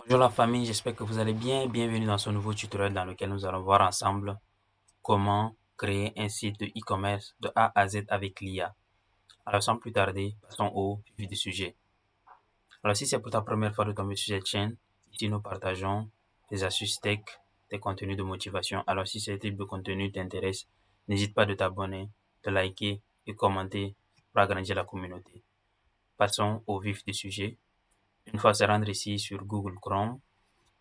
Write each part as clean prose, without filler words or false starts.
Bonjour la famille, j'espère que vous allez bien. Bienvenue dans ce nouveau tutoriel dans lequel nous allons voir ensemble comment créer un site de e-commerce de A à Z avec l'IA. Alors sans plus tarder, passons au vif du sujet. Alors si c'est pour ta première fois de tomber sur cette chaîne, ici nous partageons des astuces tech, des contenus de motivation. Alors si ce type de contenu t'intéresse, n'hésite pas de t'abonner, de liker et commenter pour agrandir la communauté. Passons au vif du sujet. Une fois se rendre ici sur Google Chrome,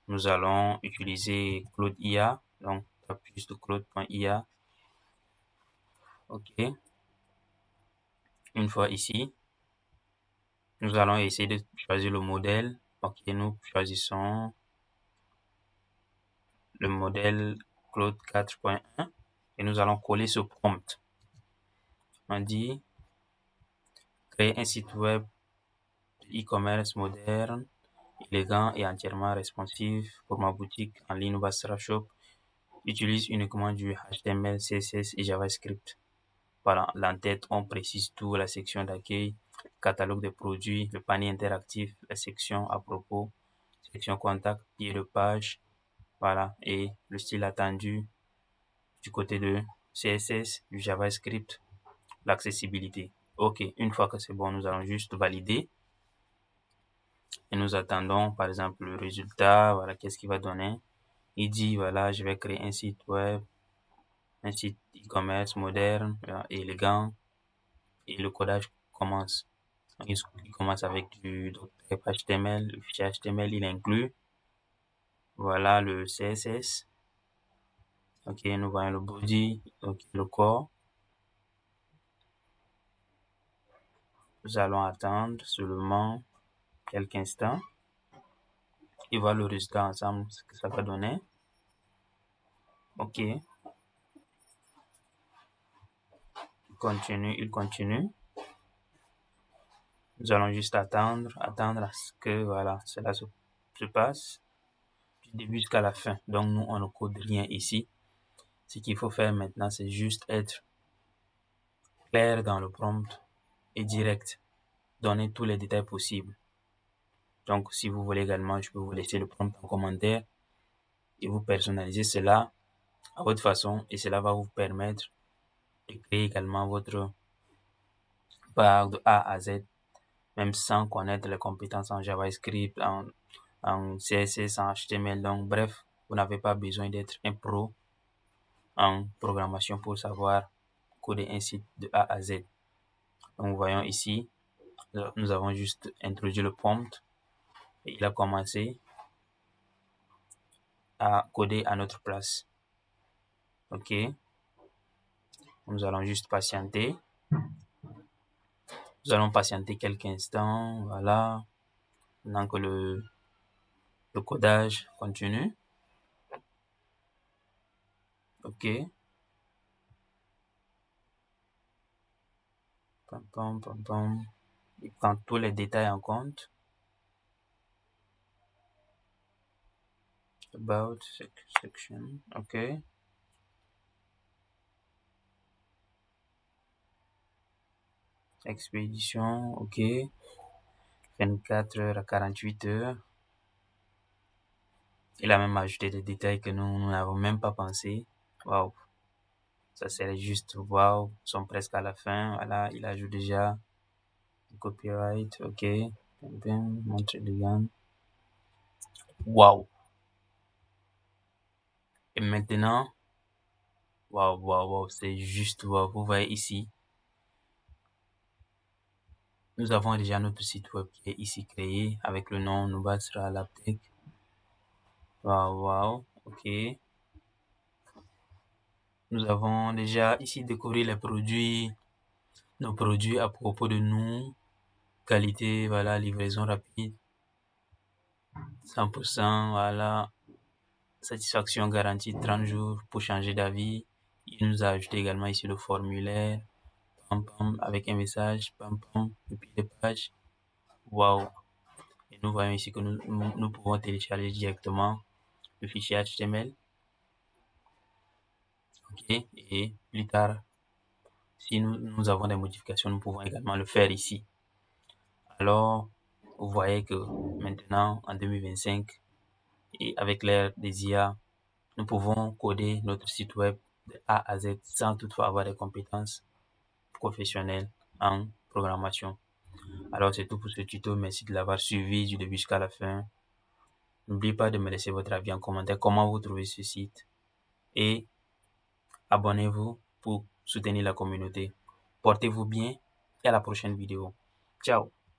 nous allons utiliser Claude IA. Donc, tape juste Claude.ia. OK. Une fois ici, nous allons essayer de choisir le modèle. OK, nous choisissons le modèle Claude 4.1 et nous allons coller ce prompt. On dit créer un site web e-commerce moderne, élégant et entièrement responsif pour ma boutique en ligne Basra Shop. Utilise uniquement du HTML, CSS et JavaScript. Voilà, l'entête, on précise tout, la section d'accueil, catalogue de produits, le panier interactif, la section à propos, section contact, pied de page, voilà, et le style attendu du côté de CSS, du JavaScript, l'accessibilité. Ok, une fois que c'est bon, nous allons juste valider et nous attendons, par exemple, le résultat, voilà, qu'est-ce qu'il va donner. Il dit, voilà, je vais créer un site web, un site e-commerce moderne, élégant, et le codage commence. Il commence avec du type HTML, le fichier HTML il inclut, voilà le CSS, ok, nous voyons le body, ok, le corps, nous allons attendre seulement quelques instants et voir le résultat ensemble, ce que ça va donner, ok, il continue, nous allons juste attendre à ce que, voilà, cela se passe, du début jusqu'à la fin, donc nous on ne code rien ici, ce qu'il faut faire maintenant c'est juste être clair dans le prompt et direct. Donner tous les détails possibles. Donc, si vous voulez également, je peux vous laisser le prompt en commentaire et vous personnaliser cela à votre façon et cela va vous permettre de créer également votre page de A à Z, même sans connaître les compétences en JavaScript, en CSS, en HTML. Donc, bref, vous n'avez pas besoin d'être un pro en programmation pour savoir coder un site de A à Z. Donc, voyons ici, nous avons juste introduit le prompt et il a commencé à coder à notre place. Ok, nous allons juste patienter. Nous allons patienter quelques instants. Voilà, pendant que le codage continue. Ok, pam, pam, pam, pam. Il prend tous les détails en compte. About section. Ok, expédition. Ok, 24 heures à 48 heures. Il a même ajouté des détails que nous n'avons même pas pensé. Waouh, ça serait juste waouh. Nous sommes presque à la fin. Voilà, il ajoute déjà le copyright. Ok, montrer les gamme. Waouh. Et maintenant, waouh, waouh, waouh, c'est juste waouh. Vous voyez ici, nous avons déjà notre site web qui est ici créé avec le nom Nubasra Labtech. Waouh, waouh, ok. Nous avons déjà ici découvert les produits, nos produits à propos de nous, qualité, voilà, livraison rapide, 100%, voilà, satisfaction garantie 30 jours pour changer d'avis. Il nous a ajouté également ici le formulaire, pam, pam, avec un message, pam, pam, et puis les pages. Waouh. Et nous voyons ici que nous pouvons télécharger directement le fichier HTML. Ok. Et plus tard, si nous avons des modifications, nous pouvons également le faire ici. Alors, vous voyez que maintenant, en 2025, et avec l'ère des IA, nous pouvons coder notre site web de A à Z sans toutefois avoir des compétences professionnelles en programmation. Alors c'est tout pour ce tuto, merci de l'avoir suivi du début jusqu'à la fin. N'oubliez pas de me laisser votre avis en commentaire, comment vous trouvez ce site, et abonnez-vous pour soutenir la communauté. Portez-vous bien et à la prochaine vidéo. Ciao!